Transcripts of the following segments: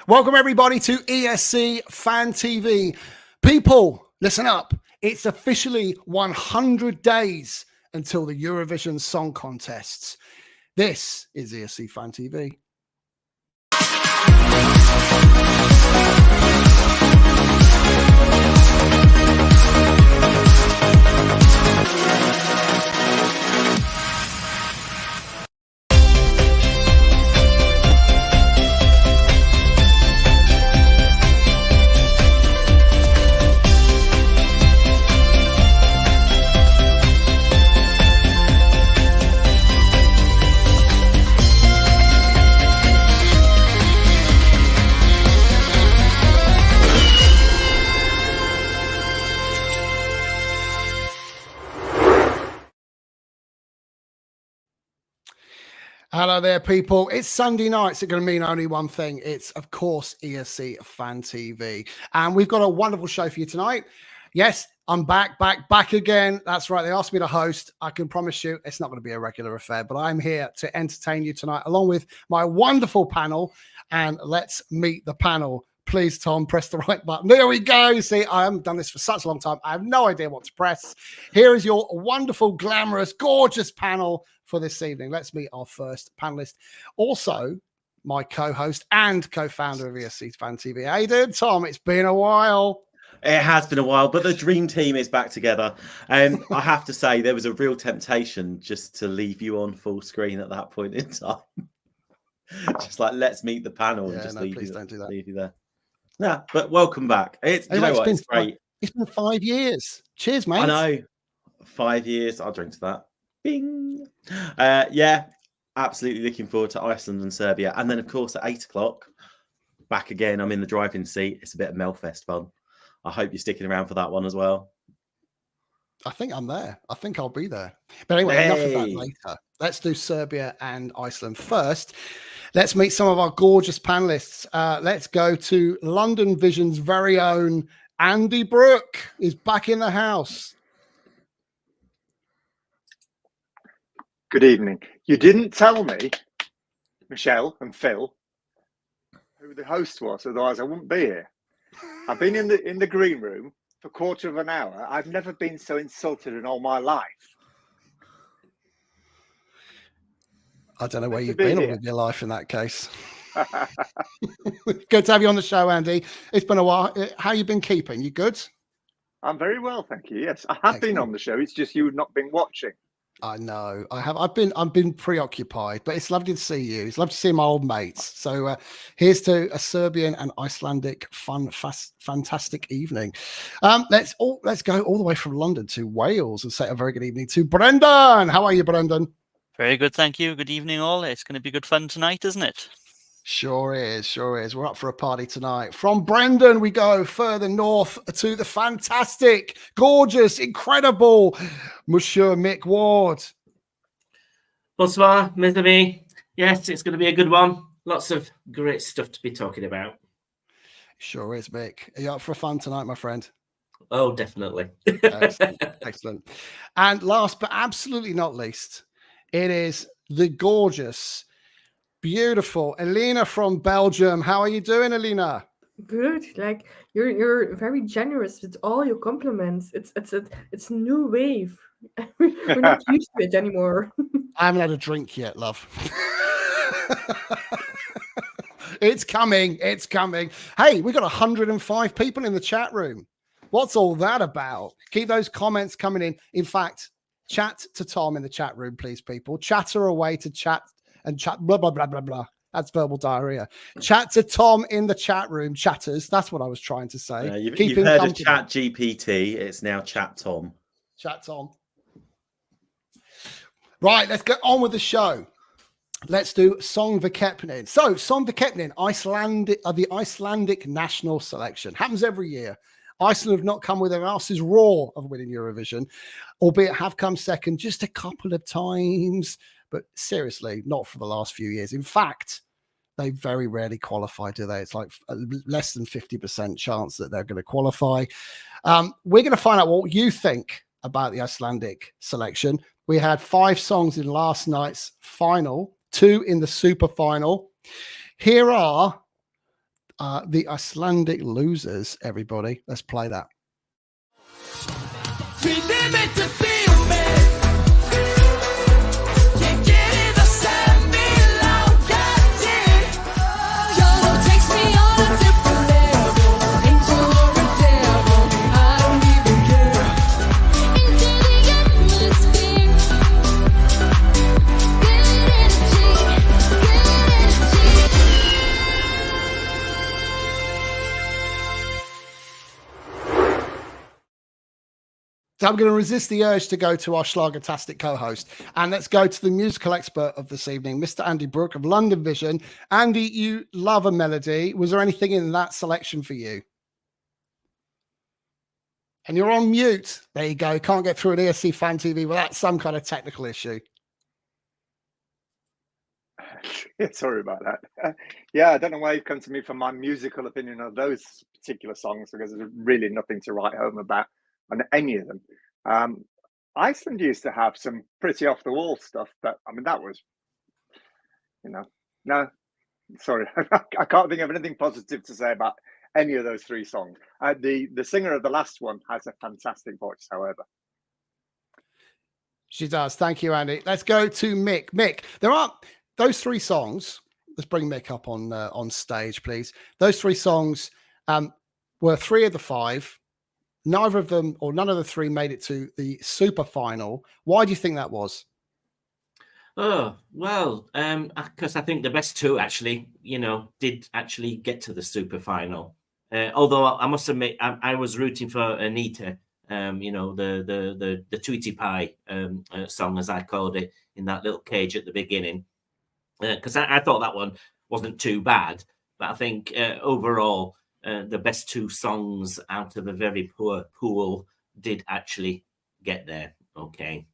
Welcome everybody to ESC Fan TV. People, listen up. It's officially 100 days until the Eurovision Song Contests. This is ESC Fan TV. Hello there, people. It's Sunday night. It's going to mean only one thing. It's, of course, ESC Fan TV. And we've got a wonderful show for you tonight. Yes, I'm back again. That's right. They asked me to host. I can promise you it's not going to be a regular affair, but I'm here to entertain you tonight along with my wonderful panel. And let's meet the panel. Please, Tom, press the right button. There we go. You see, I haven't done this for such a long time. I have no idea what to press. Here is your wonderful, glamorous, gorgeous panel for this evening. Let's meet our first panelist. Also, my co-host and co-founder of ESC Fan TV. How you doing, Tom? It's been a while. It has been a while, but the dream team is back together. And I have to say, there was a real temptation just to leave you on full screen at that point in time. Just like, let's meet the panel and just leave you there. Yeah, but welcome back. It's great. It's been 5 years. Cheers, mate. I know. 5 years. I'll drink to that. Bing. Yeah, absolutely looking forward to Iceland and Serbia. And then, of course, at 8 o'clock, back again. I'm in the driving seat. It's a bit of Melfest fun. I hope you're sticking around for that one as well. I think I'm there. I think I'll be there. But anyway, enough of that later. Let's do Serbia and Iceland first. Let's meet some of our gorgeous panelists. Let's go to London Vision's very own Andy Brooke is back in the house. Good evening. You didn't tell me, Michelle and Phil, who the host was, otherwise I wouldn't be here. I've been in the green room for a quarter of an hour. I've never been so insulted in all my life. I don't know where you've been all of your life in that case. Good to have you on the show, Andy. It's been a while. How you been keeping? You good? I'm very well, thank you. Yes, I have been on the show. It's just you've not been watching. I know. I have. I've been preoccupied, but it's lovely to see you. It's lovely to see my old mates. So here's to a Serbian and Icelandic fantastic evening. Let's go all the way from London to Wales and say a very good evening to Brendan. How are you, Brendan? Very good, thank you. Good evening, all. It's going to be good fun tonight, isn't it? Sure is. We're up for a party tonight. From Brendan, we go further north to the fantastic, gorgeous, incredible Monsieur Mick Ward. Bonsoir, mes amis. Yes, it's going to be a good one. Lots of great stuff to be talking about. Sure is, Mick. Are you up for fun tonight, my friend? Oh, definitely. Excellent. And last but absolutely not least, it is the gorgeous, beautiful Elena from Belgium. How are you doing, Elena? Good. Like you're very generous with all your compliments. It's a new wave. We're not used to it anymore. I haven't had a drink yet, love. It's coming. It's coming. Hey, we got 105 people in the chat room. What's all that about? Keep those comments coming in. In fact, chat to Tom in the chat room, please, people. Chatter away to chat and chat, blah, blah, blah, blah, blah. That's verbal diarrhea. Chat to Tom in the chat room. Chatters. That's what I was trying to say. You've heard of Chat GPT. It's now Chat Tom. Chat Tom. Right, let's get on with the show. Let's do Söngvakeppnin. So, Söngvakeppnin, the Icelandic national selection. Happens every year. Iceland have not come with their asses raw of winning Eurovision, albeit have come second just a couple of times. But seriously, not for the last few years. In fact, they very rarely qualify, do they? It's like less than 50% chance that they're going to qualify. We're going to find out what you think about the Icelandic selection. We had 5 songs in last night's final, 2 in the super final. Here are the Icelandic Losers, everybody. Let's play that. So I'm going to resist the urge to go to our Schlagertastic co-host. And let's go to the musical expert of this evening, Mr. Andy Brooke of London Vision. Andy, you love a melody. Was there anything in that selection for you? And you're on mute. There you go. Can't get through an ESC Fan TV without some kind of technical issue. Sorry about that. Yeah, I don't know why you've come to me for my musical opinion of those particular songs, because there's really nothing to write home about on any of them. Iceland used to have some pretty off the wall stuff, but I mean, that was, no, sorry, I can't think of anything positive to say about any of those three songs. The singer of the last one has a fantastic voice, however. She does. Thank you, Andy. Let's go to Mick. Mick, there are those three songs. Let's bring Mick up on stage, please. Those three songs were 3 of the 5. Neither of them, or none of the 3, made it to the super final. Why do you think that was? Oh, well, because I think the best 2 actually, did actually get to the super final. Although I must admit, I was rooting for Anita, the Tweety Pie song, as I called it, in that little cage at the beginning. Because I thought that one wasn't too bad. But I think overall, the best 2 songs out of a very poor pool did actually get there. Okay.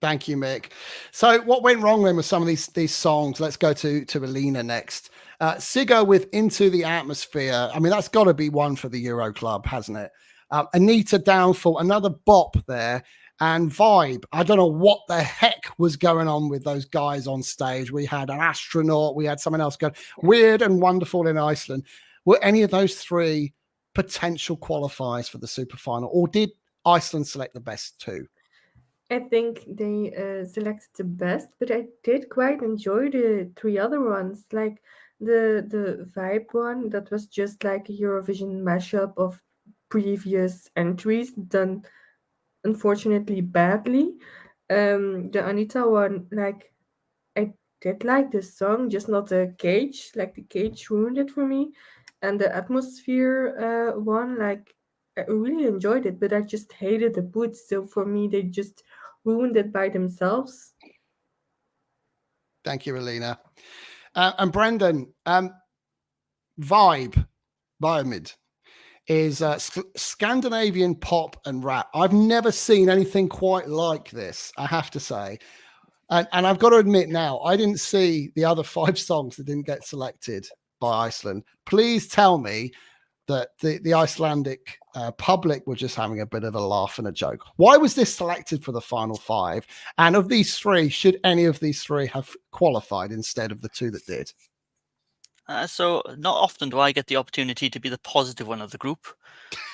Thank you, Mick. So what went wrong then with some of these songs? Let's go to Alina next. Sigga with Into the Atmosphere. I mean, that's got to be one for the Euro Club, hasn't it? Anita, Downfall, another bop there. And Vibe. I don't know what the heck was going on with those guys on stage. We had an astronaut. We had someone else going Weird and Wonderful in Iceland. Were any of those 3 potential qualifiers for the super final, or did Iceland select the best 2? I think they selected the best, but I did quite enjoy the 3 other ones, like the Vibe one that was just like a Eurovision mashup of previous entries done unfortunately badly. The Anita one, like, I did like the song, just not the cage. Like, the cage ruined it for me. And the Atmosphere one, like, I really enjoyed it, but I just hated the boots. So for me, they just ruined it by themselves. Thank you, Alina. And Brendan, Bíómynd is Scandinavian pop and rap. I've never seen anything quite like this, I have to say. And I've got to admit now, I didn't see the other 5 songs that didn't get selected by Iceland. Please tell me that the Icelandic public were just having a bit of a laugh and a joke. Why was this selected for the final 5? And of these 3, should any of these 3 have qualified instead of the 2 that did? So not often do I get the opportunity to be the positive one of the group.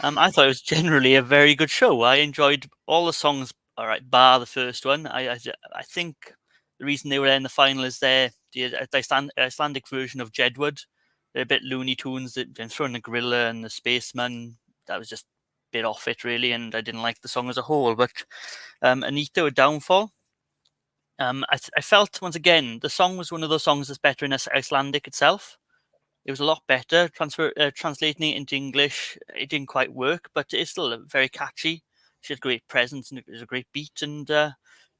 I thought it was generally a very good show. I enjoyed all the songs, all right, bar the first one. I think the reason they were in the final is the Icelandic version of Jedward. They're a bit Looney Tunes. They've been throwing the gorilla and the spaceman. That was just a bit off it, really, and I didn't like the song as a whole. But Anita with Downfall, I felt, once again, the song was one of those songs that's better in Icelandic itself. It was a lot better. Translating it into English, it didn't quite work, but it's still very catchy. She had great presence, and it was a great beat, and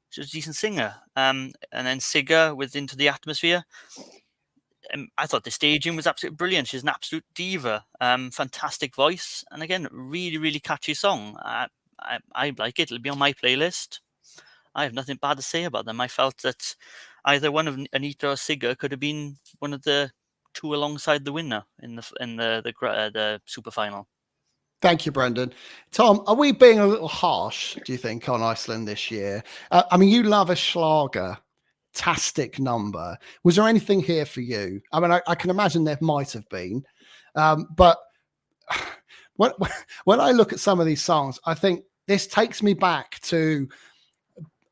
she was a decent singer. And then Sigga with Into the Atmosphere. I thought the staging was absolutely brilliant. She's an absolute diva. Fantastic voice. And again, really, really catchy song. I like it. It'll be on my playlist. I have nothing bad to say about them. I felt that either one of Anita or Sigga could have been one of the 2 alongside the winner in the super final. Thank you, Brendan. Tom, are we being a little harsh, do you think, on Iceland this year? I mean, you love a Schlager. fantastic number. Was there anything here for you? I mean, I can imagine there might have been, but when I look at some of these songs, I think this takes me back to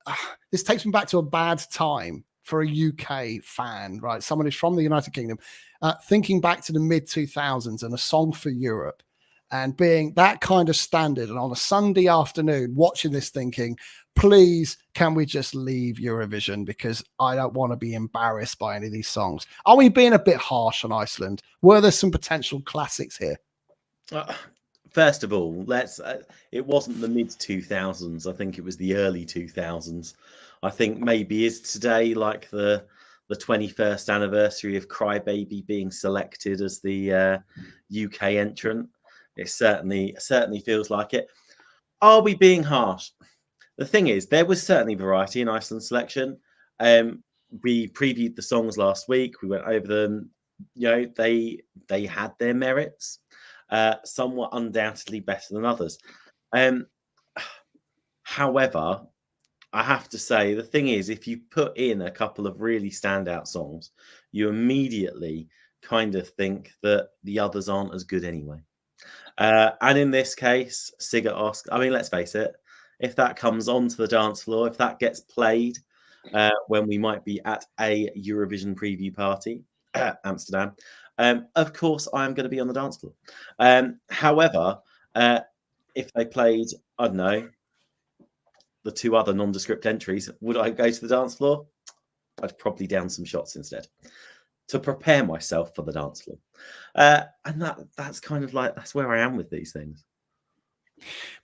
a bad time for a UK fan, right? Someone who's from the United Kingdom, thinking back to the mid-2000s and A Song for Europe, and being that kind of standard, and on a Sunday afternoon watching this thinking, please, can we just leave Eurovision, because I don't want to be embarrassed by any of these songs. Are we being a bit harsh on Iceland? Were there some potential classics here? First of all, it wasn't the mid-2000s. I think it was the early 2000s. I think maybe is today like the 21st anniversary of Crybaby being selected as the UK entrant. It certainly feels like it. Are we being harsh? The thing is, there was certainly variety in Iceland's selection. We previewed the songs last week. We went over them. You know, they had their merits. Some were undoubtedly better than others. However, I have to say, the thing is, if you put in a couple of really standout songs, you immediately kind of think that the others aren't as good anyway. And in this case, Sigga asked, I mean, let's face it, if that comes onto the dance floor, if that gets played when we might be at a Eurovision preview party, Amsterdam, of course, I'm going to be on the dance floor. However, if they played, I don't know, the two other nondescript entries, would I go to the dance floor? I'd probably down some shots instead to prepare myself for the dance floor. And that's kind of like, that's where I am with these things.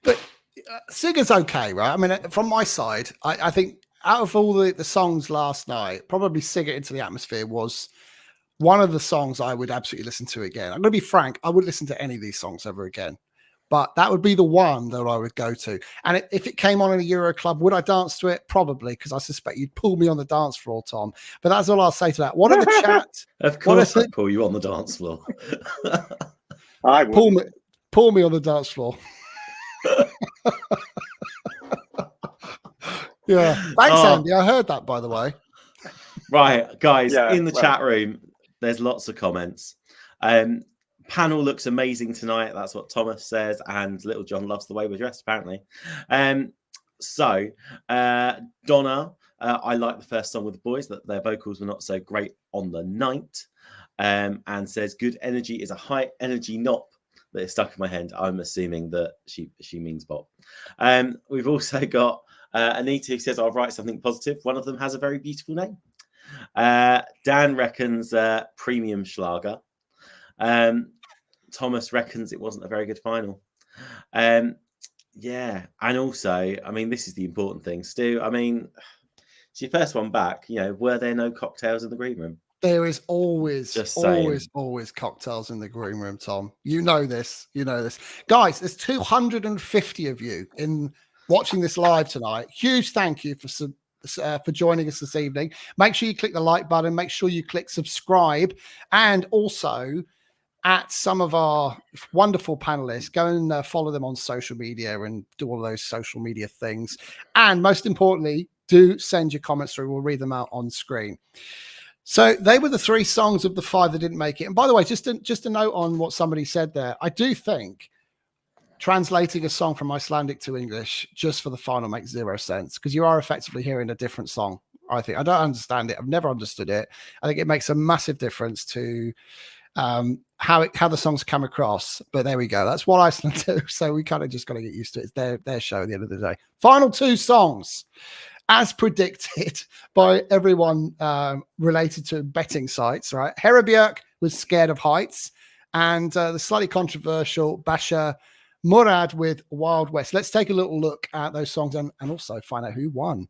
But Sigga's okay, right? I mean, from my side, I think out of all the songs last night, probably Sigga Into the Atmosphere was one of the songs I would absolutely listen to again. I'm going to be frank, I wouldn't listen to any of these songs ever again. But that would be the one that I would go to. And if it came on in a Euro club, would I dance to it? Probably, because I suspect you'd pull me on the dance floor, Tom. But that's all I'll say to that. What are the chat? Of course I'd pull you on the dance floor. I would. Pull me on the dance floor. Yeah. Thanks, Andy. I heard that, by the way. Right, guys, in the chat room, there's lots of comments. Panel looks amazing tonight. That's what Thomas says. And Little John loves the way we're dressed, apparently. So, Donna, I like the first song with the boys, that their vocals were not so great on the night. And says, good energy is a high energy nop that is stuck in my head. I'm assuming that she means Bob. We've also got Anita, who says, I'll write something positive. One of them has a very beautiful name. Dan reckons premium Schlager. Thomas reckons it wasn't a very good final. Yeah, and also, I mean, this is the important thing, Stu. I mean, it's your first one back. You know, were there no cocktails in the green room? There is always cocktails in the green room, Tom. You know this. Guys, there's 250 of you in watching this live tonight. Huge thank you for joining us this evening. Make sure you click the like button. Make sure you click subscribe. And also, at some of our wonderful panelists, go and follow them on social media and do all those social media things. And most importantly, do send your comments through. We'll read them out on screen. So they were the 3 songs of the 5 that didn't make it. And by the way, just a note on what somebody said there. I do think translating a song from Icelandic to English just for the final makes 0 sense, because you are effectively hearing a different song. I think I don't understand it. I've never understood it. I think it makes a massive difference to how the songs come across. But there we go. That's what Iceland do. So we kind of just got to get used to it. It's their show at the end of the day. Final 2 songs, as predicted by everyone related to betting sites, right? Hera Björk was Scared of Heights, and the slightly controversial Bashar Murad with Wild West. Let's take a little look at those songs and also find out who won,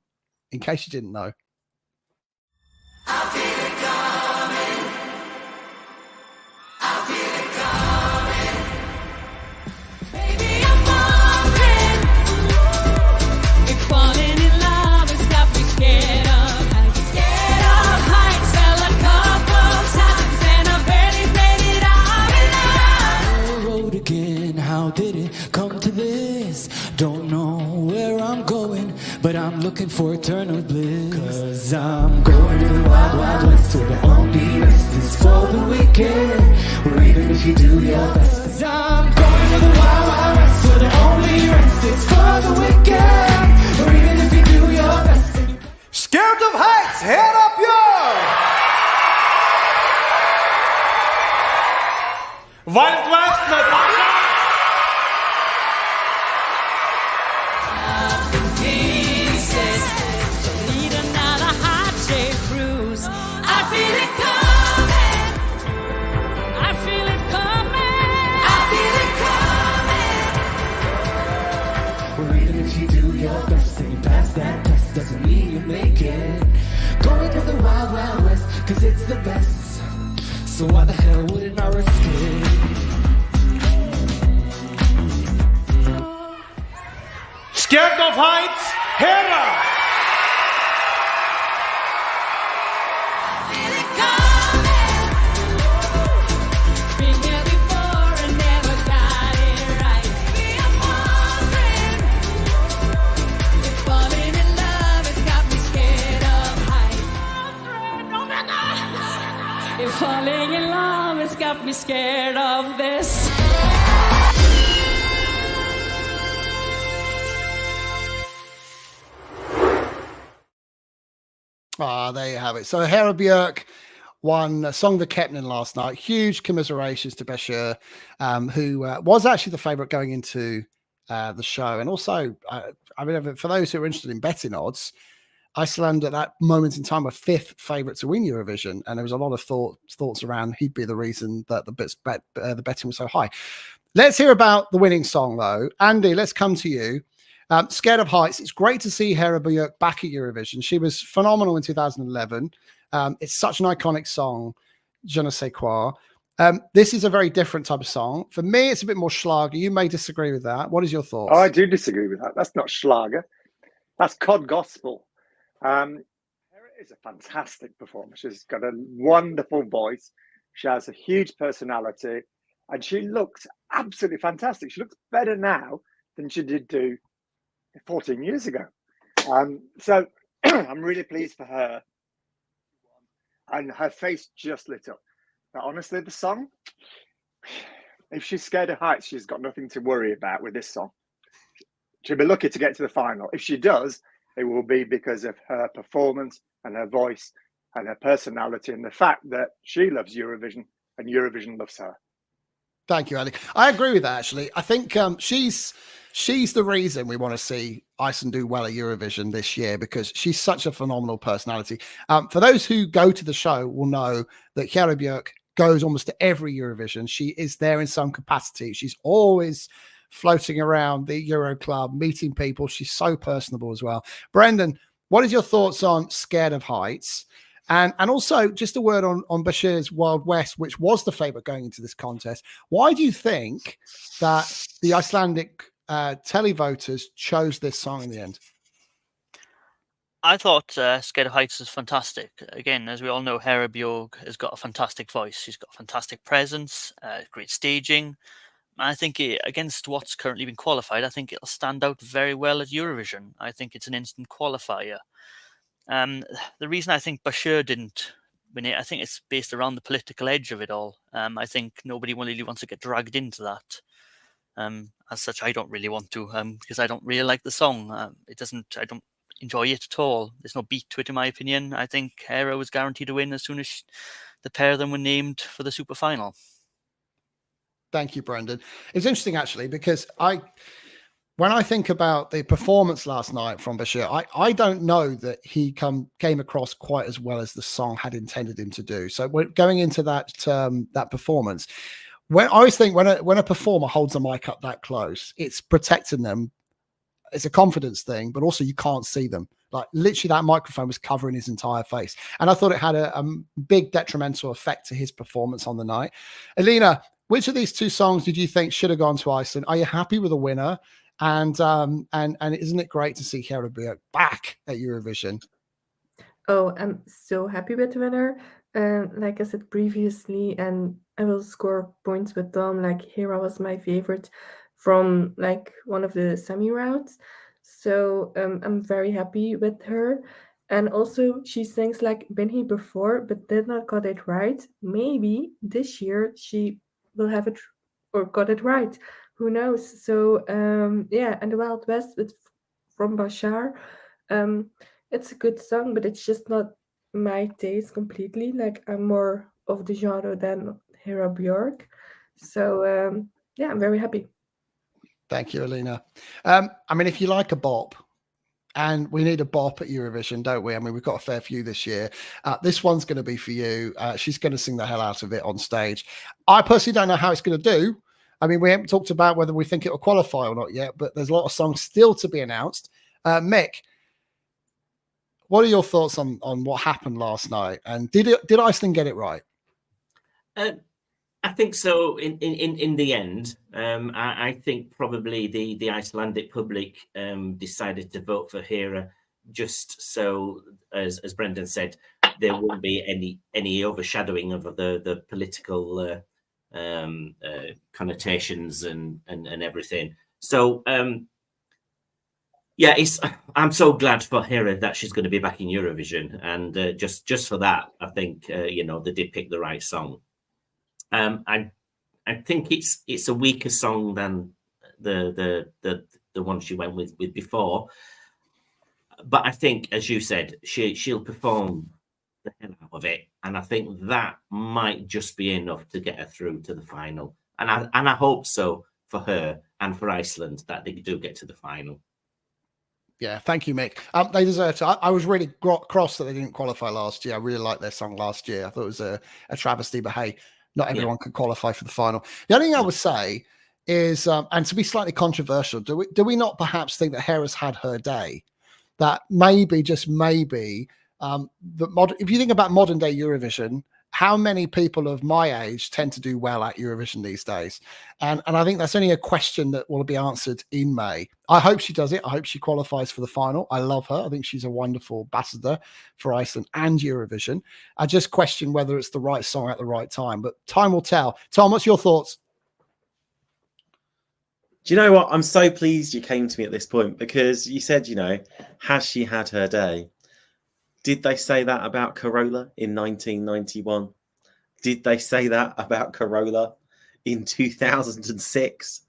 in case you didn't know. I feel it coming. I feel it coming. Baby, I'm wondering if falling in love has got me scared of heights. Scared of heights. Fell a couple times and I barely made it out alive. The road again. How did it come to this? Don't know where I'm going, but I'm looking for eternal bliss. 'Cause I'm going Wild West med Bashar! Pieces, need another heart-shaped bruise. I feel it coming. I feel it coming. I feel it coming. Well, even if you do your best and you pass that test, doesn't mean you make it. Going to the wild, wild west, cause it's the best. So why the hell wouldn't I risk it? Scared of heights, Hera! Feel it coming. Been here before and never got it right. Maybe I'm wondering if falling in love has got me scared of heights. If falling in love has got me scared of this. There you have it. So Hera Björk won Söngvakeppnin last night. Huge commiserations to Bashar, who was actually the favourite going into the show. And also, I mean, for those who are interested in betting odds, Iceland at that moment in time were 5th favourite to win Eurovision, and there was a lot of thoughts around he'd be the reason that the betting was so high. Let's hear about the winning song, though. Andy, let's come to you. Scared of Heights. It's great to see Hera Björk back at Eurovision. She was phenomenal in 2011. It's such an iconic song, Je ne sais quoi. This is a very different type of song. For me, it's a bit more Schlager. You may disagree with that. What is your thoughts? Oh, I do disagree with that. That's not Schlager. That's cod gospel. Hera is a fantastic performer. She's got a wonderful voice. She has a huge personality, and she looks absolutely fantastic. She looks better now than she did do 14 years ago. So I'm really pleased for her. And her face just lit up. But honestly, the song, if she's scared of heights, she's got nothing to worry about with this song. She'll be lucky to get to the final. If she does, it will be because of her performance and her voice and her personality and the fact that she loves Eurovision and Eurovision loves her. Thank you, Andy. I agree with that, actually. I think she's the reason we want to see Iceland do well at Eurovision this year, because she's such a phenomenal personality. For those who go to the show will know that Hera Björk goes almost to every Eurovision. She is there in some capacity. She's always floating around the Euro Club, meeting people. She's so personable as well. Brendan, what is your thoughts on Scared of Heights? And also just a word on Bashar's Wild West, which was the favourite going into this contest. Why do you think that the Icelandic televoters chose this song in the end? I thought Scared of Heights is fantastic. Again, as we all know, Hera Björk has got a fantastic voice. She's got a fantastic presence, great staging. I think against what's currently been qualified, I think it'll stand out very well at Eurovision. I think it's an instant qualifier. The reason I think Bashar didn't win it, I think it's based around the political edge of it all. I think nobody really wants to get dragged into that. As such, I don't really want to, because I don't really like the song. I don't enjoy it at all. There's no beat to it, in my opinion. I think Hera was guaranteed to win as soon as the pair of them were named for the super final. Thank you, Brendan. It's interesting, actually, because when I think about the performance last night from Bashar, I don't know that he came across quite as well as the song had intended him to do. So going into that performance, I always think when a performer holds a mic up that close, it's protecting them. It's a confidence thing, but also you can't see them. Like literally, that microphone was covering his entire face, and I thought it had a big detrimental effect to his performance on the night. Alina, which of these two songs did you think should have gone to Iceland? Are you happy with the winner? And isn't it great to see Hera Björk back at Eurovision? Oh, I'm so happy with the winner. Like I said previously, and I will score points with Tom. Like Hera was my favorite from like one of the semi rounds, so I'm very happy with her. And also, she sings like "Been Here Before," but did not got it right. Maybe this year she will have it or got it right. Who knows? So yeah, and the Wild West from Bashar. It's a good song, but it's just not my taste completely. Like I'm more of the genre than Hera Björk. So yeah, I'm very happy. Thank you, Alina. I mean, if you like a bop, and we need a bop at Eurovision, don't we? I mean, we've got a fair few this year. This one's going to be for you. She's going to sing the hell out of it on stage. I personally don't know how it's going to do. I mean, we haven't talked about whether we think it will qualify or not yet, but there's a lot of songs still to be announced. Mick, what are your thoughts on what happened last night? And did Iceland get it right? I think so. In the end, I think probably the Icelandic public decided to vote for Hera just so, as Brendan said, there wouldn't be any overshadowing of the political connotations and everything. So yeah, I'm so glad for Hera that she's going to be back in Eurovision, and just for that, I think they did pick the right song. I think it's a weaker song than the one she went with before, but I think, as you said, she'll perform the hell out of it, and I think that might just be enough to get her through to the final. And I hope so for her and for Iceland, that they do get to the final. Yeah, thank you, Mick. They deserve to. I was really cross that they didn't qualify last year. I really liked their song last year. I thought it was a travesty, but hey, not everyone can qualify for the final. The only thing I would say is, and to be slightly controversial, do we not perhaps think that Hera's had her day? That maybe, just maybe, if you think about modern day Eurovision, how many people of my age tend to do well at Eurovision these days? And I think that's only a question that will be answered in May. I hope she does it. I hope she qualifies for the final. I love her. I think she's a wonderful ambassador for Iceland and Eurovision. I just question whether it's the right song at the right time, but time will tell. Tom, what's your thoughts? Do you know what? I'm so pleased you came to me at this point, because you said, has she had her day? Did they say that about Carola in 1991? Did they say that about Carola in 2006?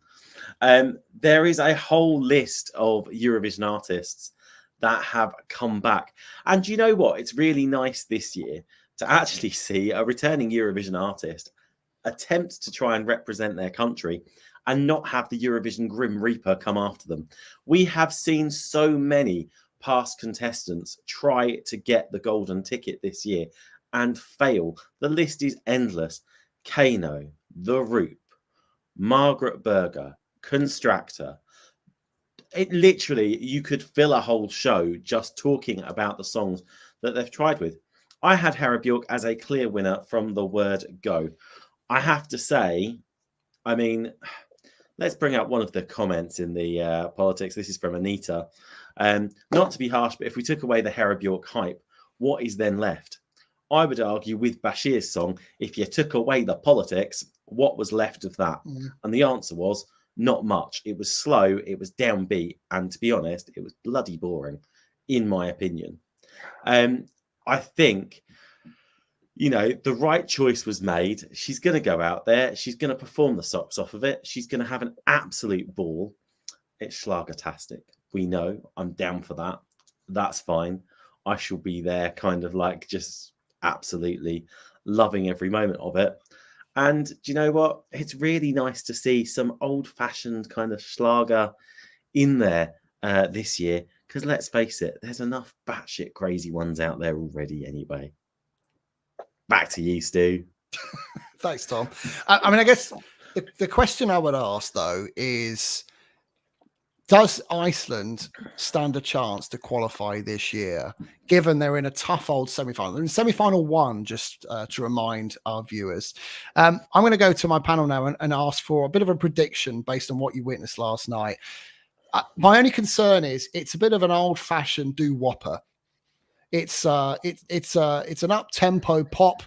There is a whole list of Eurovision artists that have come back. And do you know what? It's really nice this year to actually see a returning Eurovision artist attempt to try and represent their country and not have the Eurovision Grim Reaper come after them. We have seen so many past contestants try to get the golden ticket this year and fail. The list is endless. Kano, The Roop, Margaret Berger, Constractor. It literally, you could fill a whole show just talking about the songs that they've tried with. I had Hera Björk as a clear winner from the word go. I have to say, I mean, let's bring out one of the comments in the politics. This is from Anita. Not to be harsh, but if we took away the Hera Björk hype, what is then left? I would argue with Bashar's song, if you took away the politics, what was left of that? And the answer was not much. It was slow, it was downbeat, and to be honest, it was bloody boring, in my opinion. I think, the right choice was made. She's going to go out there. She's going to perform the socks off of it. She's going to have an absolute ball. It's Schlagertastic. We know. I'm down for that. That's fine. I shall be there kind of like just absolutely loving every moment of it. And do you know what? It's really nice to see some old-fashioned kind of Schlager in there this year. Because let's face it, there's enough batshit crazy ones out there already anyway. Back to you, Stu. Thanks, Tom. I mean, I guess the question I would ask, though, is, does Iceland stand a chance to qualify this year, given they're in a tough old semi-final? They're in semi-final one, just to remind our viewers. I'm going to go to my panel now and ask for a bit of a prediction based on what you witnessed last night. My only concern is it's a bit of an old-fashioned doo-wopper. It's an up-tempo pop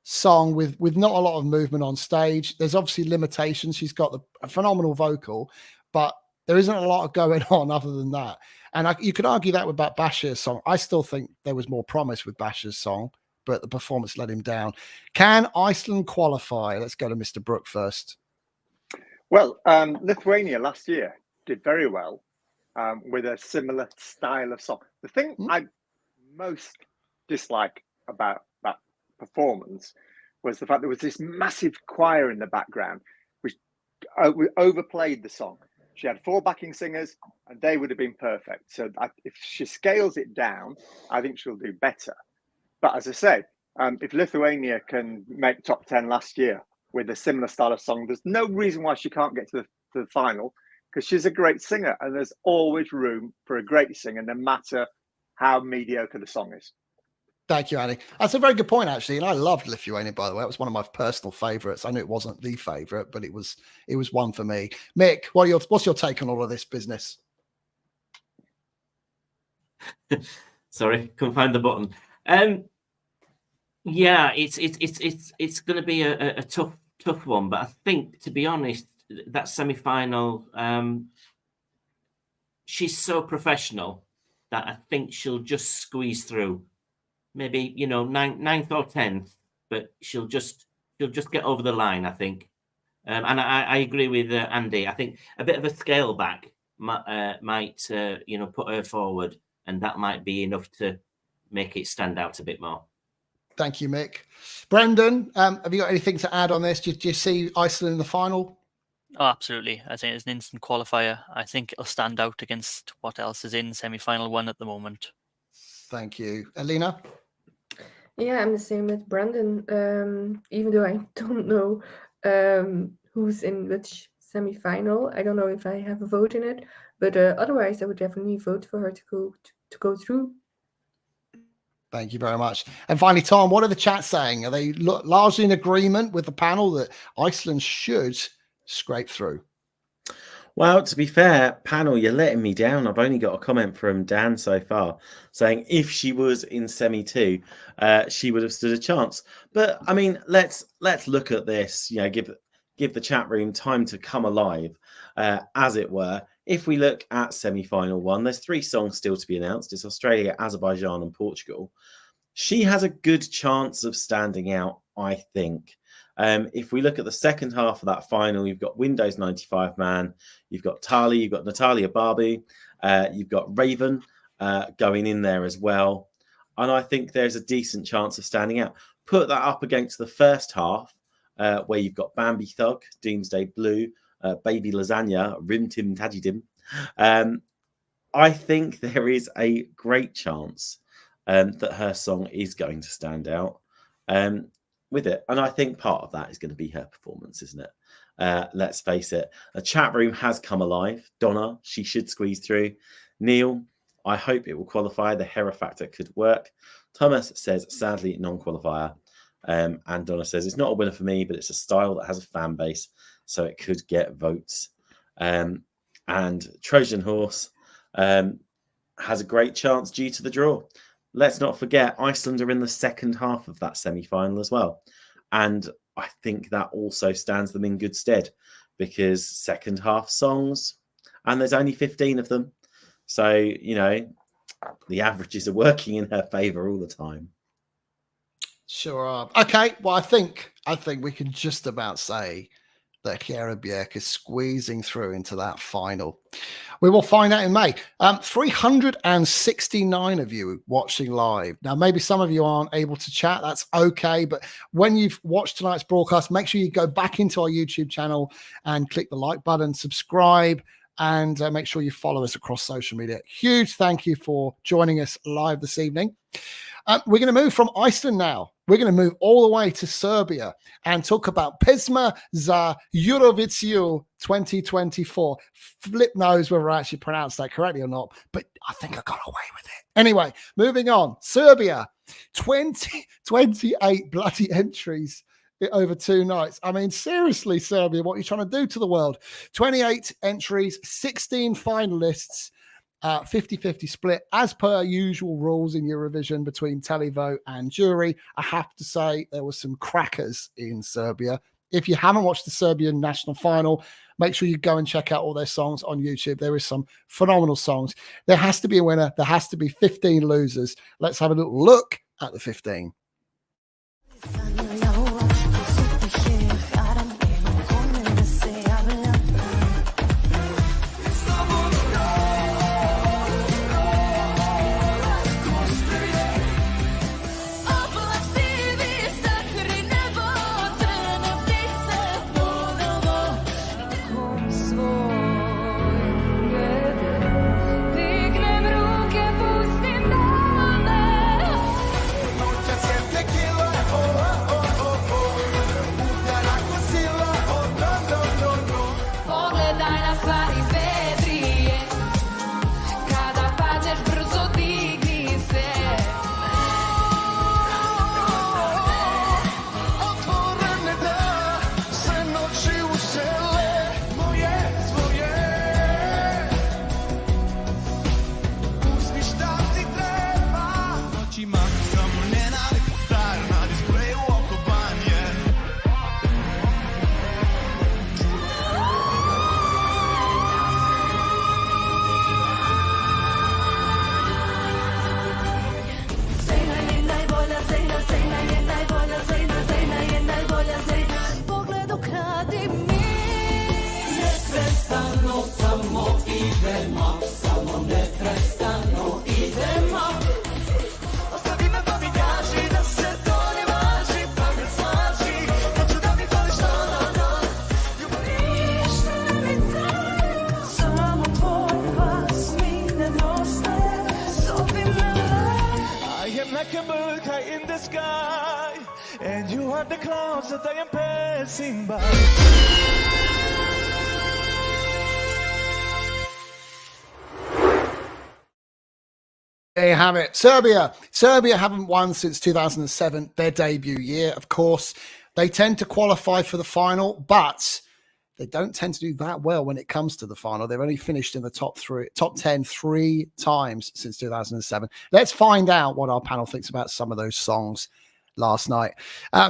song with not a lot of movement on stage. There's obviously limitations. She's got a phenomenal vocal, but there isn't a lot going on other than that. And you could argue that about Bashar's song. I still think there was more promise with Bashar's song, but the performance let him down. Can Iceland qualify? Let's go to Mr. Brook first. Well, Lithuania last year did very well with a similar style of song. The thing I most dislike about that performance was the fact there was this massive choir in the background, which overplayed the song. She had 4 backing singers, and they would have been perfect. So if she scales it down, I think she'll do better. But as I say, if Lithuania can make top 10 last year with a similar style of song, there's no reason why she can't get to the final, because she's a great singer, and there's always room for a great singer, no matter how mediocre the song is. Thank you, Annie. That's a very good point, actually. And I loved Lithuania, by the way. It was one of my personal favourites. I knew it wasn't the favourite, but it was one for me. Mick, what's your take on all of this business? Sorry, couldn't find the button. Yeah, it's going to be a tough one, but I think, to be honest, that semi-final, she's so professional that I think she'll just squeeze through. Maybe, 9th or 10th, but she'll just get over the line, I think. And I agree with Andy. I think a bit of a scale back might put her forward, and that might be enough to make it stand out a bit more. Thank you, Mick. Brendan, have you got anything to add on this? Do you see Iceland in the final? Oh, absolutely. I think it's an instant qualifier. I think it'll stand out against what else is in semi-final 1 at the moment. Thank you. Alina? Yeah, I'm the same with Brendan. Even though I don't know who's in which semi-final, I don't know if I have a vote in it. But otherwise, I would definitely vote for her to go through. Thank you very much. And finally, Tom, what are the chats saying? Are they largely in agreement with the panel that Iceland should scrape through? Well, to be fair, panel, you're letting me down. I've only got a comment from Dan so far saying if she was in semi 2, she would have stood a chance. But I mean, let's look at this. Give the chat room time to come alive, as it were. If we look at semi-final 1, there's 3 songs still to be announced. It's Australia, Azerbaijan, and Portugal. She has a good chance of standing out, I think. If we look at the second half of that final, you've got Windows 95 Man, you've got Tali, you've got Natalia Barbie, you've got Raven going in there as well. And I think there's a decent chance of standing out. Put that up against the first half, where you've got Bambi Thug, Doomsday Blue, Baby Lasagna, Rim Tim Tajidim. I think there is a great chance that her song is going to stand out with it. And I think part of that is going to be her performance, isn't it? Let's face it. The chat room has come alive. Donna, she should squeeze through. Neil, I hope it will qualify. The Hera factor could work. Thomas says, sadly, non-qualifier. And Donna says, it's not a winner for me, but it's a style that has a fan base, so it could get votes. And Trojan Horse has a great chance due to the draw. Let's not forget, Iceland are in the second half of that semi-final as well. And I think that also stands them in good stead, because second half songs, and there's only 15 of them. So, the averages are working in her favour all the time. Sure are. Okay, well, I think we can just about say that Hera Björk is squeezing through into that final. We will find out in May. 369 of you watching live. Now, maybe some of you aren't able to chat. That's okay. But when you've watched tonight's broadcast, make sure you go back into our YouTube channel and click the like button, subscribe, and make sure you follow us across social media. Huge thank you for joining us live this evening. We're going to move from Iceland now. We're going to move all the way to Serbia and talk about Pesma za Euroviziju 2024. Flip knows whether I actually pronounced that correctly or not, but I think I got away with it. Anyway, moving on. Serbia, 28 bloody entries over 2 nights. I mean, seriously, Serbia, what are you trying to do to the world? 28 entries, 16 finalists, 50-50 split, as per usual rules in Eurovision between televote and jury. I have to say there were some crackers in Serbia. If you haven't watched the Serbian national final, make sure you go and check out all their songs on YouTube. There is some phenomenal songs. There has to be a winner. There has to be 15 losers. Let's have a little look at the 15. and you are the clouds that I am passing by. There you have it. Serbia. Serbia haven't won since 2007, their debut year. Of course, they tend to qualify for the final, but they don't tend to do that well when it comes to the final. They've only finished in the top 10 3 times since 2007. Let's find out what our panel thinks about some of those songs last night.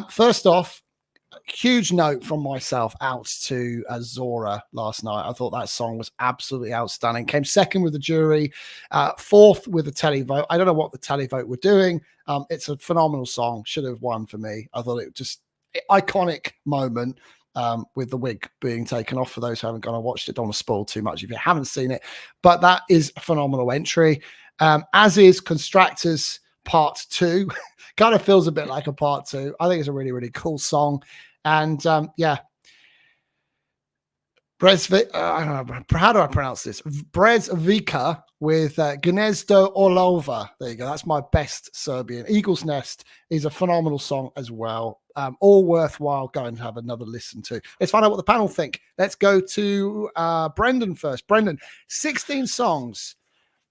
First off, huge note from myself out to Zora last night. I thought that song was absolutely outstanding. Came second with the jury, fourth with the televote. I don't know what the televote were doing. It's a phenomenal song. Should have won for me. I thought it was just iconic moment with the wig being taken off. For those who haven't gone and watched it, don't want to spoil too much if you haven't seen it. But that is a phenomenal entry. As is Constructors Part 2. Kind of feels a bit like a part 2. I think it's a really, really cool song. And yeah, how do I pronounce this? Breskvica with Gnezdo orlovo. There you go. That's my best Serbian. Eagle's Nest is a phenomenal song as well. All worthwhile going to have another listen to. Let's find out what the panel think. Let's go to Brendan first. Brendan, 16 songs.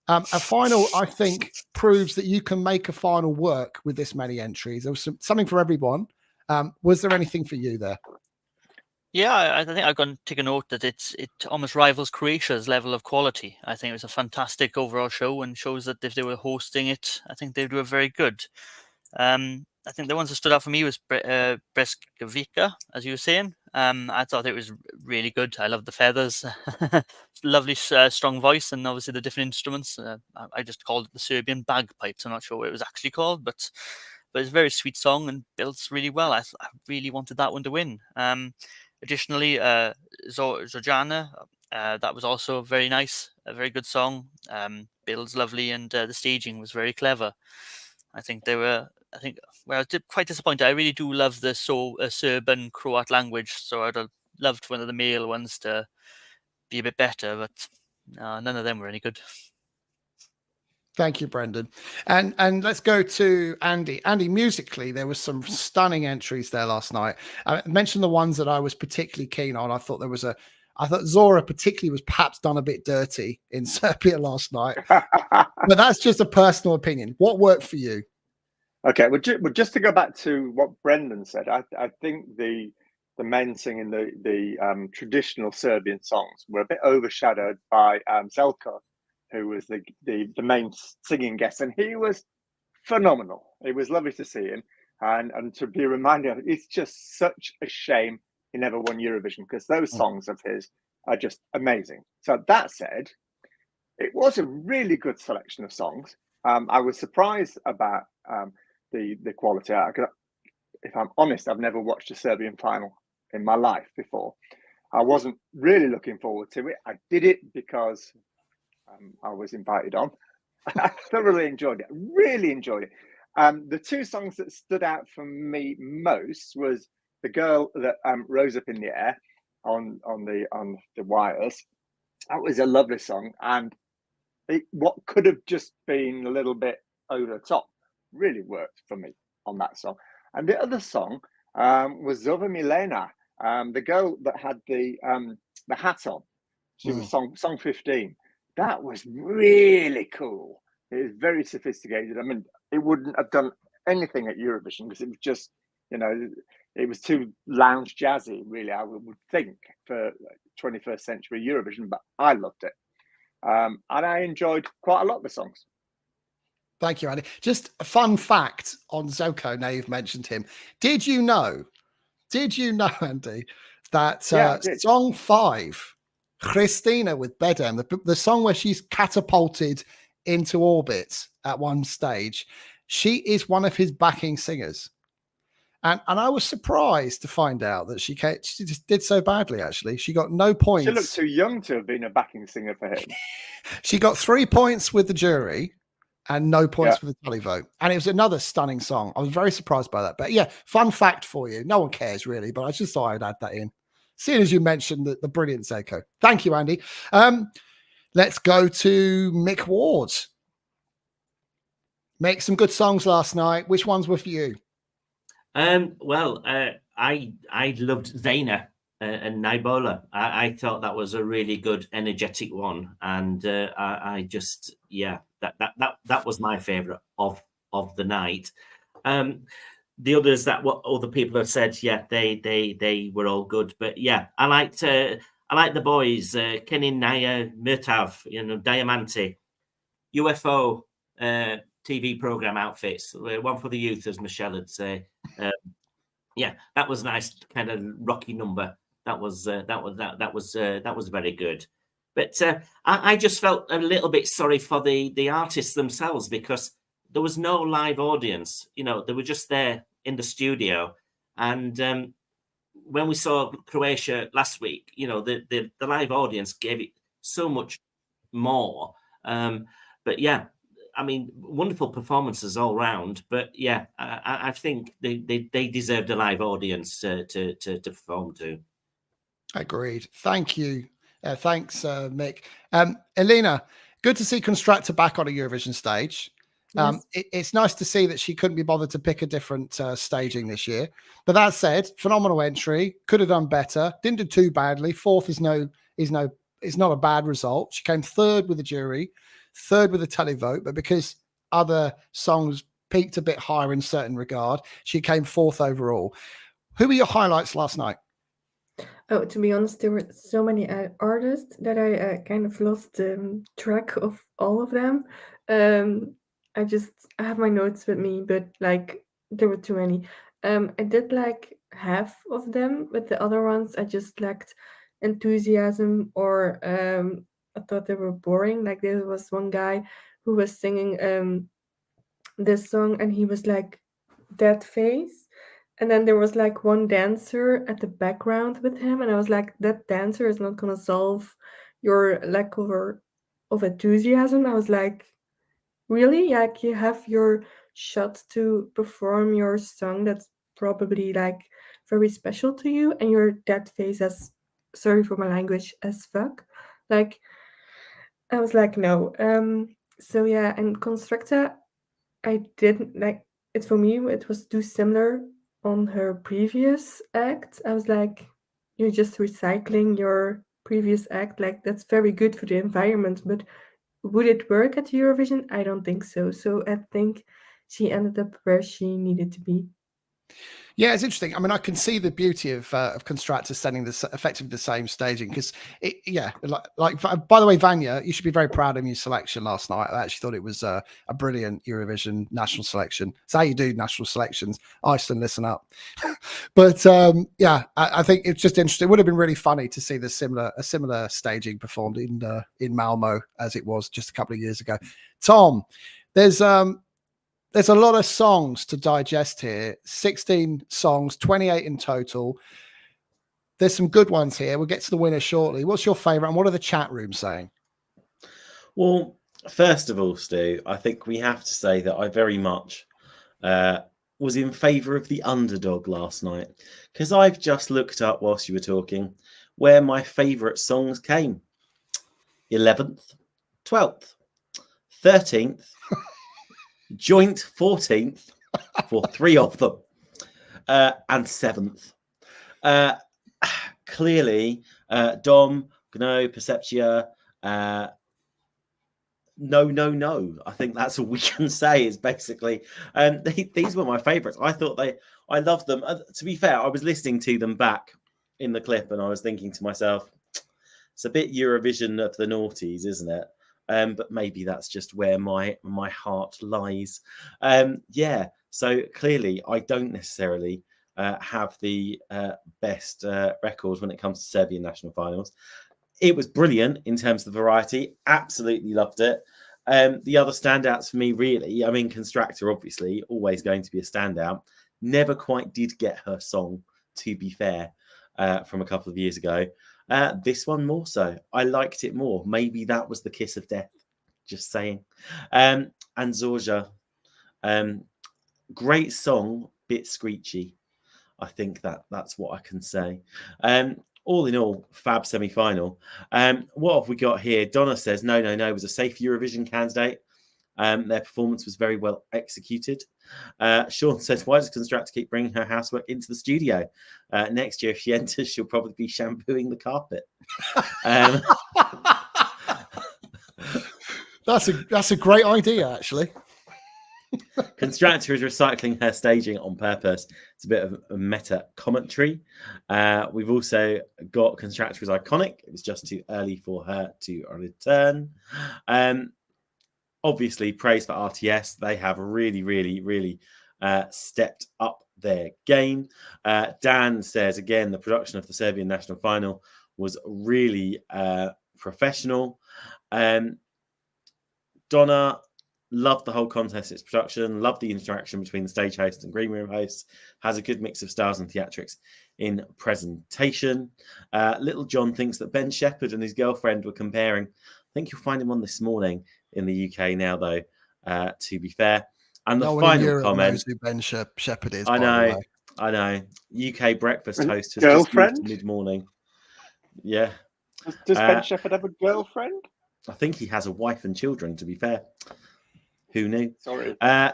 A final, I think, proves that you can make a final work with this many entries. There was something for everyone. Was there anything for you there? Yeah, I think I've gone to take a note that it almost rivals Croatia's level of quality. I think it was a fantastic overall show and shows that if they were hosting it, I think they'd do it very good. I think the ones that stood out for me was Breskvica, as you were saying. I thought it was really good. I love the feathers, lovely strong voice, and obviously the different instruments. I just called it the Serbian bagpipes. I'm not sure what it was actually called, but it's a very sweet song and builds really well. I really wanted that one to win. Additionally, Džordži, that was also very nice, a very good song. Builds lovely, and the staging was very clever. I think I was quite disappointed. I really do love the Serb and Croat language, so I'd have loved one of the male ones to be a bit better, but none of them were any good. Thank you, Brendan. And let's go to Andy. Andy, musically, there was some stunning entries there last night. I mentioned the ones that I was particularly keen on. I thought Zora particularly was perhaps done a bit dirty in Serbia last night. But that's just a personal opinion. What worked for you? Okay, well, just to go back to what Brendan said, I think the men singing the traditional Serbian songs were a bit overshadowed by Zelko, who was the main singing guest, and he was phenomenal. It was lovely to see him, and to be reminded of it. It's just such a shame he never won Eurovision, because those songs of his are just amazing. So that said, it was a really good selection of songs. I was surprised about the quality. If I'm honest, I've never watched a Serbian final in my life before. I wasn't really looking forward to it. I did it because I was invited on. I thoroughly enjoyed it. Really enjoyed it. The two songs that stood out for me most was The Girl That Rose Up in the Air on the wires. That was a lovely song, and what could have just been a little bit over the top really worked for me on that song. And the other song was Zova Milena, the girl that had the hat on. She was song 15. That was really cool. It was very sophisticated. I mean, it wouldn't have done anything at Eurovision because it was just, it was too lounge jazzy, really, I would think, for 21st century Eurovision, but I loved it. And I enjoyed quite a lot of the songs. Thank you, Andy. Just a fun fact on Zelko, now you've mentioned him. Did you know, Andy, that song 5, Hristina with Bedem, the song where she's catapulted into orbit at one stage, she is one of his backing singers. And I was surprised to find out that she just did so badly, actually. She got no points. She looked too young to have been a backing singer for him. She got 3 points with the jury and no points for the televote. And it was another stunning song. I was very surprised by that. But yeah, fun fact for you. No one cares really, but I just thought I'd add that in. Seeing as you mentioned the brilliant Zelko. Thank you, Andy. Let's go to Mick Ward. Make some good songs last night. Which ones were for you? Well, I loved Zaina and Nibola. I thought that was a really good, energetic one, and I just that was my favourite of the night. The others that what other people have said, yeah, they were all good, but yeah, I liked the boys, Kenin, Naya, Murtav, Diamante, UFO. TV program outfits, one for the youth, as Michelle would say. Yeah, that was a nice kind of rocky number. That was very good. But I just felt a little bit sorry for the artists themselves, because there was no live audience. They were just there in the studio. And when we saw Croatia last week, the live audience gave it so much more. But yeah, I mean, wonderful performances all round, but yeah, I think they deserved a live audience to perform to. Agreed. Thank you. Thanks, Mick. Elena, good to see Constructor back on a Eurovision stage. Yes. It's nice to see that she couldn't be bothered to pick a different staging this year. But that said, phenomenal entry. Could have done better. Didn't do too badly. Fourth is not a bad result. She came third with the jury, third with the televote, but because other songs peaked a bit higher in certain regard, she came fourth overall. Who were your highlights last night? Oh, to be honest, there were so many artists that I kind of lost track of all of them. I have my notes with me, but like there were too many. I did like half of them, but the other ones I just lacked enthusiasm, or I thought they were boring. Like there was one guy who was singing this song, and he was like that face. And then there was like one dancer at the background with him, and I was like, that dancer is not gonna solve your lack of enthusiasm. I was like, really? Like you have your shot to perform your song that's probably like very special to you, and you're that face as, sorry for my language, as fuck. Like I was like, no. So yeah, and Constructa, I didn't like it. For me, it was too similar on her previous act. I was like, you're just recycling your previous act. Like that's very good for the environment, but would it work at Eurovision? I don't think so. So I think she ended up where she needed to be. Yeah, it's interesting. I mean, I can see the beauty of Constructor sending effectively the same staging, because by the way, Vanya, you should be very proud of your selection last night. I actually thought it was a brilliant Eurovision national selection. It's how you do national selections. Iceland, listen up. But yeah, I think it's just interesting. It would have been really funny to see a similar staging performed in Malmö as it was just a couple of years ago. Tom, there's a lot of songs to digest here. 16 songs, 28 in total. There's some good ones here. We'll get to the winner shortly. What's your favourite, and what are the chat rooms saying? Well, first of all, Stu, I think we have to say that I very much was in favour of the underdog last night, because I've just looked up whilst you were talking where my favourite songs came. 11th, 12th, 13th, joint 14th for 3 of them, and 7th. Clearly, Dom, Gno, Percepcija, no. I think that's all we can say is basically these were my favourites. I loved them. To be fair, I was listening to them back in the clip and I was thinking to myself, it's a bit Eurovision of the noughties, isn't it? But maybe that's just where my heart lies. Yeah, so clearly I don't necessarily have the best records when it comes to Serbian national finals. It was brilliant in terms of the variety. Absolutely loved it. The other standouts for me, really, I mean, Constructor, obviously, always going to be a standout. Never quite did get her song, to be fair, from a couple of years ago. This one more so. I liked it more. Maybe that was the kiss of death. Just saying. And Džordži, great song, bit screechy. I think that's what I can say. All in all, fab semi-final. What have we got here? Donna says, no, was a safe Eurovision candidate. Their performance was very well executed. Sean says, why does Constructor keep bringing her housework into the studio? Next year, if she enters, she'll probably be shampooing the carpet. That's a great idea, actually. Constructor is recycling her staging on purpose. It's a bit of a meta commentary. We've also got Constructor is iconic. It was just too early for her to return. Obviously, praise for RTS. They have really, really, really stepped up their game. Dan says, again, the production of the Serbian national final was really professional. Donna loved the whole contest, its production, loved the interaction between the stage host and green room hosts, has a good mix of styles and theatrics in presentation. Little John thinks that Ben Shepherd and his girlfriend were comparing. I think you'll find him on This Morning in the UK now, though, to be fair. And the final comment. Knows who Ben Shepherd is. I know. UK breakfast host has girlfriend? just moved to mid-morning. Yeah. Does Ben Shepherd have a girlfriend? I think he has a wife and children, to be fair. Who knew? Sorry. And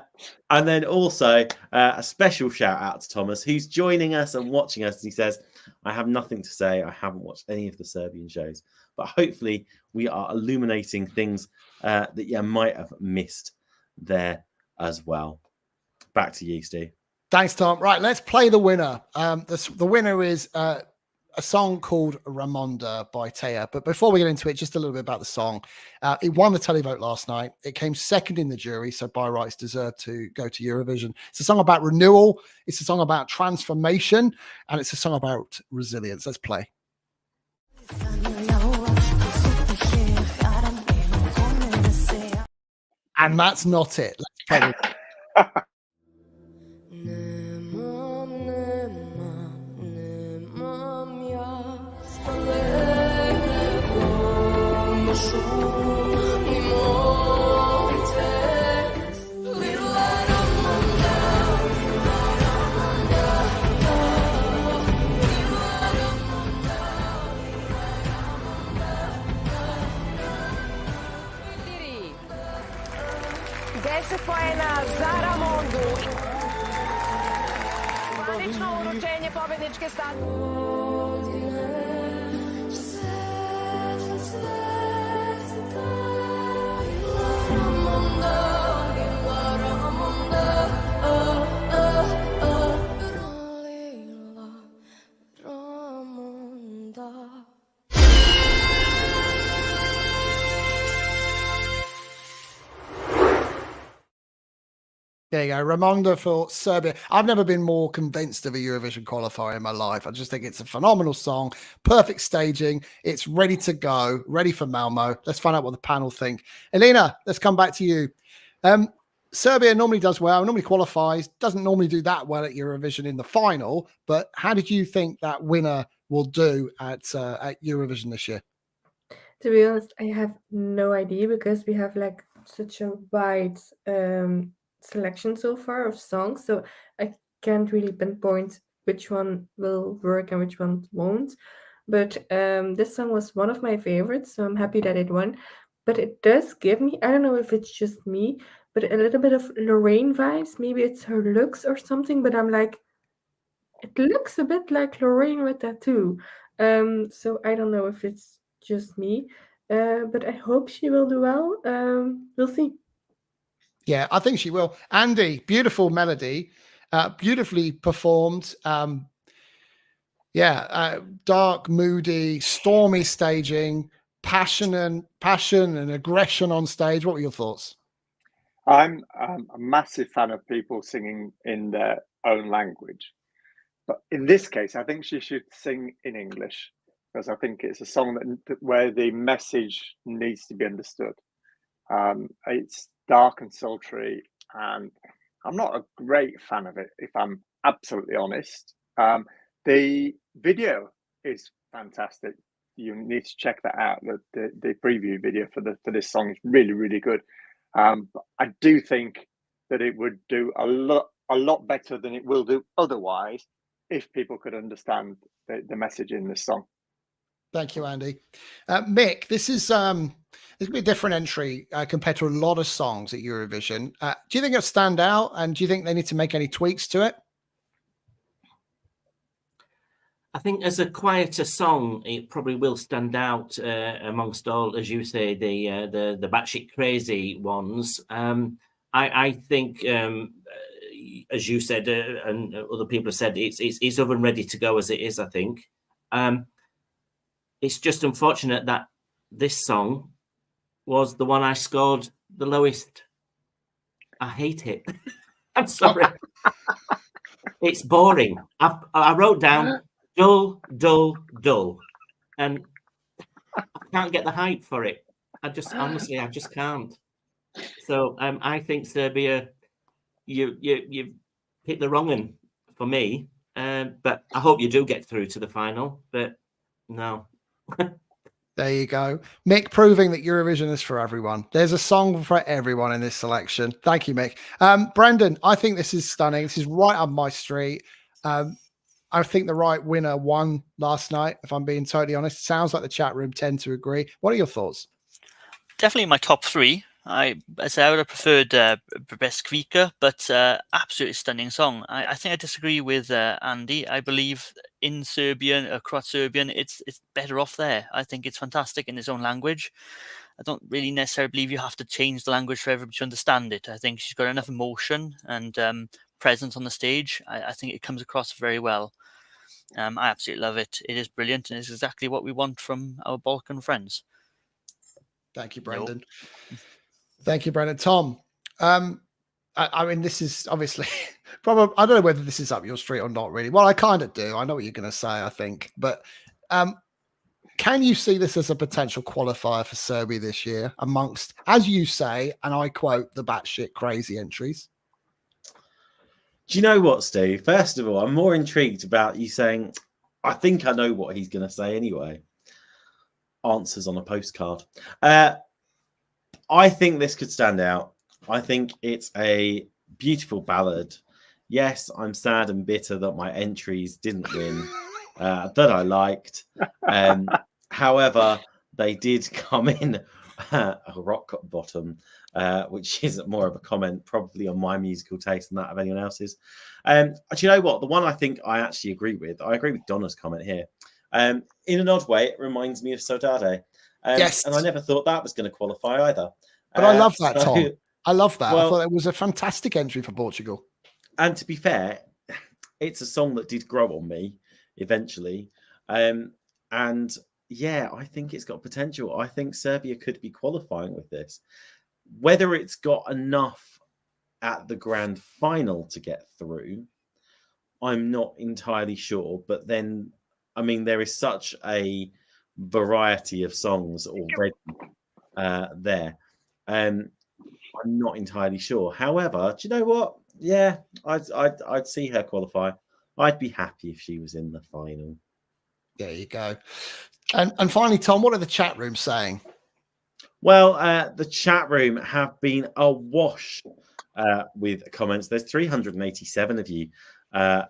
then also a special shout out to Thomas, who's joining us and watching us. He says, I have nothing to say. I haven't watched any of the Serbian shows, but hopefully we are illuminating things that you might have missed there as well. Back to you, Steve. Thanks, Tom. Right, let's play the winner. The winner is a song called Ramonda by Teya. But before we get into it, just a little bit about the song. It won the televote last night. It came second in the jury, so by rights deserved to go to Eurovision. It's a song about renewal. It's a song about transformation, and it's a song about resilience. Let's play. And that's not it. Let's play it. Poena za Ramondu. Zvanično uručenje pobedničke There you go, Ramonda for Serbia. I've never been more convinced of a Eurovision qualifier in my life. I just think it's a phenomenal song, perfect staging. It's ready to go, ready for Malmö. Let's find out what the panel think. Elena, let's come back to you. Serbia normally does well, normally qualifies, doesn't normally do that well at Eurovision in the final. But how did you think that winner will do at Eurovision this year? To be honest, I have no idea because we have like such a wide selection so far of songs, so I can't really pinpoint which one will work and which one won't. But this song was one of my favorites, so I'm happy that it won. But it does give me, I don't know if it's just me, but a little bit of Lorraine vibes. Maybe it's her looks or something, but I'm like, it looks a bit like Lorraine with that too. So I don't know if it's just me, but I hope she will do well. We'll see. Yeah, I think she will. Andy, beautiful melody, beautifully performed. Dark, moody, stormy staging, passion and aggression on stage. What were your thoughts? I'm a massive fan of people singing in their own language. But in this case, I think she should sing in English because I think it's a song where the message needs to be understood. It's dark and sultry, and I'm not a great fan of it, if I'm absolutely honest. The video is fantastic. You need to check that out. The preview video for this song is really, really good. But I do think that it would do a lot better than it will do otherwise if people could understand the message in this song. Thank you, Andy. Mick, this is going to be a different entry compared to a lot of songs at Eurovision. Do you think it'll stand out, and do you think they need to make any tweaks to it? I think as a quieter song, it probably will stand out amongst all, as you say, the batshit crazy ones. I think, as you said, and other people have said, it's oven ready to go as it is. I think it's just unfortunate that this song was the one I scored the lowest. I hate it. I'm sorry. It's boring. I wrote down dull, dull, dull, and I can't get the hype for it. I just can't. So I think Serbia, you hit the wrong one for me. But I hope you do get through to the final. But no. There you go. Mick proving that Eurovision is for everyone. There's a song for everyone in this selection. Thank you, Mick. Brendan, I think this is stunning. This is right up my street. I think the right winner won last night, if I'm being totally honest. Sounds like the chat room tend to agree. What are your thoughts? Definitely my top three. I would have preferred Breskvica, but absolutely stunning song. I think I disagree with Andy. I believe in Serbian, across Serbian, it's better off there. I think it's fantastic in its own language. I don't really necessarily believe you have to change the language for everybody to understand it. I think she's got enough emotion and presence on the stage. I think it comes across very well. I absolutely love it. It is brilliant, and it's exactly what we want from our Balkan friends. Thank you, Brendan. Thank you, Brendan. Tom, I mean, this is obviously probably, I don't know whether this is up your street or not really. Well, I kind of do. I know what you're going to say, I think. But can you see this as a potential qualifier for Serbia this year amongst, as you say, and I quote, the batshit crazy entries? Do you know what, Steve? First of all, I'm more intrigued about you saying, I think I know what he's going to say anyway. Answers on a postcard. I think this could stand out. I think it's a beautiful ballad. Yes, I'm sad and bitter that my entries didn't win, that I liked. However, they did come in a rock bottom, which is more of a comment probably on my musical taste than that of anyone else's. Do you know what? The one I think I actually agree with Donna's comment here. In an odd way, it reminds me of Saudade. Yes. And I never thought that was going to qualify either. But I love that, Tom. I love that. Well, I thought it was a fantastic entry for Portugal. And to be fair, it's a song that did grow on me eventually. And yeah, I think it's got potential. I think Serbia could be qualifying with this. Whether it's got enough at the grand final to get through, I'm not entirely sure. But then, I mean, there is such a variety of songs already there. I'm not entirely sure. However, do you know what? Yeah, I'd see her qualify. I'd be happy if she was in the final. There you go. And finally, Tom, what are the chat rooms saying? Well, the chat room have been awash with comments. There's 387 of you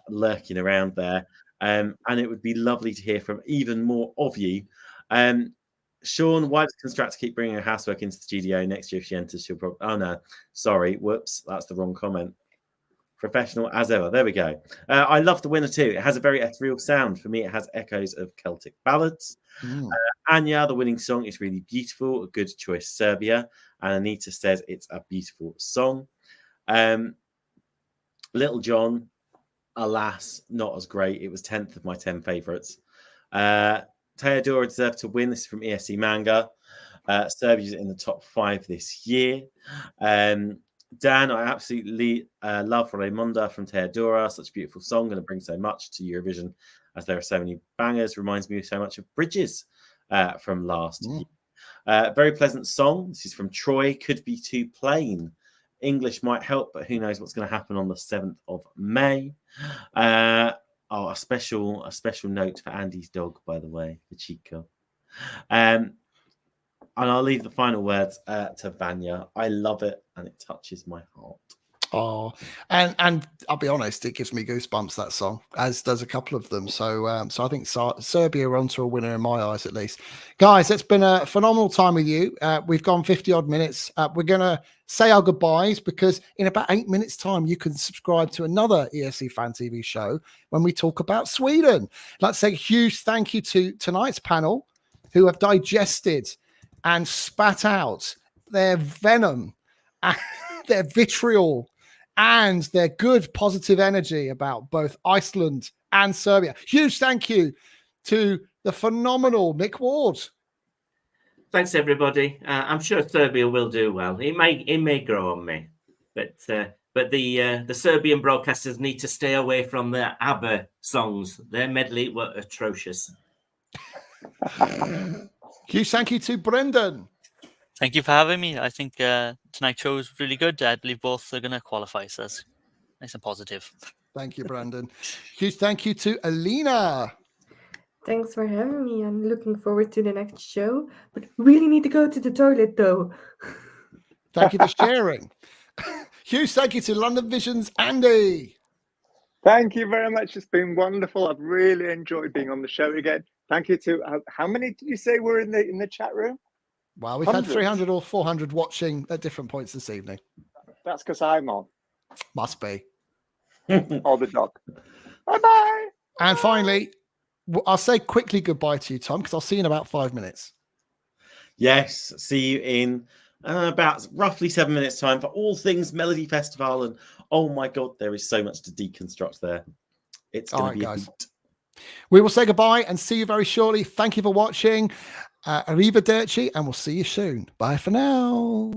lurking around there. And it would be lovely to hear from even more of you. Sean, why does Constructor keep bringing her housework into the studio? Next year, if she enters, she'll probably... Oh, no. Sorry. Whoops. That's the wrong comment. Professional as ever. There we go. I love the winner too. It has a very ethereal sound. For me, it has echoes of Celtic ballads. Anya, the winning song, is really beautiful. A good choice, Serbia. And Anita says it's a beautiful song. Little John, alas, not as great. It was 10th of my 10 favourites. Teya, Dora deserved to win. This is from ESC Manga. Serbia's in the top 5 this year. Dan, I absolutely love Ramonda from Teya, Dora. Such a beautiful song, going to bring so much to Eurovision as there are so many bangers. Reminds me so much of Bridges from last year. Very pleasant song. This is from Troy. Could be too plain. English might help, but who knows what's going to happen on the 7th of May. A special note for Andy's dog, by the way, for Chico. And I'll leave the final words to Vanya. I love it, and it touches my heart. Oh, and I'll be honest, it gives me goosebumps, that song, as does a couple of them. So I think Serbia are onto a winner in my eyes, at least. Guys, it's been a phenomenal time with you. We've gone 50 odd minutes. We're going to say our goodbyes because in about 8 minutes time, you can subscribe to another ESC Fan TV show when we talk about Sweden. Let's say a huge thank you to tonight's panel who have digested and spat out their venom, their vitriol, and their good positive energy about both Iceland and Serbia. Huge thank you to the phenomenal Mick Ward. Thanks, everybody. I'm sure Serbia will do well. It may grow on me, but the Serbian broadcasters need to stay away from the ABBA songs. Their medley were atrocious. Huge thank you to Brendan. Thank you for having me. I think tonight's show was really good. I believe both are going to qualify, so that's nice and positive. Thank you, Brandon. Huge thank you to Alina. Thanks for having me. I'm looking forward to the next show, but really need to go to the toilet though. Thank you for sharing. Huge thank you to London Vision's Andy. Thank you very much. It's been wonderful. I've really enjoyed being on the show again. Thank you to how many did you say were in the chat room? Well, we've Hundreds. had 300 or 400 watching at different points this evening. That's because I'm on. Must be. Or the dog. Bye-bye. And finally, I'll say quickly goodbye to you, Tom, because I'll see you in about 5 minutes. Yes, see you in about roughly 7 minutes time for all things Melody Festival. And oh my God, there is so much to deconstruct there. It's going to be a hoot. We will say goodbye and see you very shortly. Thank you for watching. Arrivederci, and we'll see you soon. Bye for now.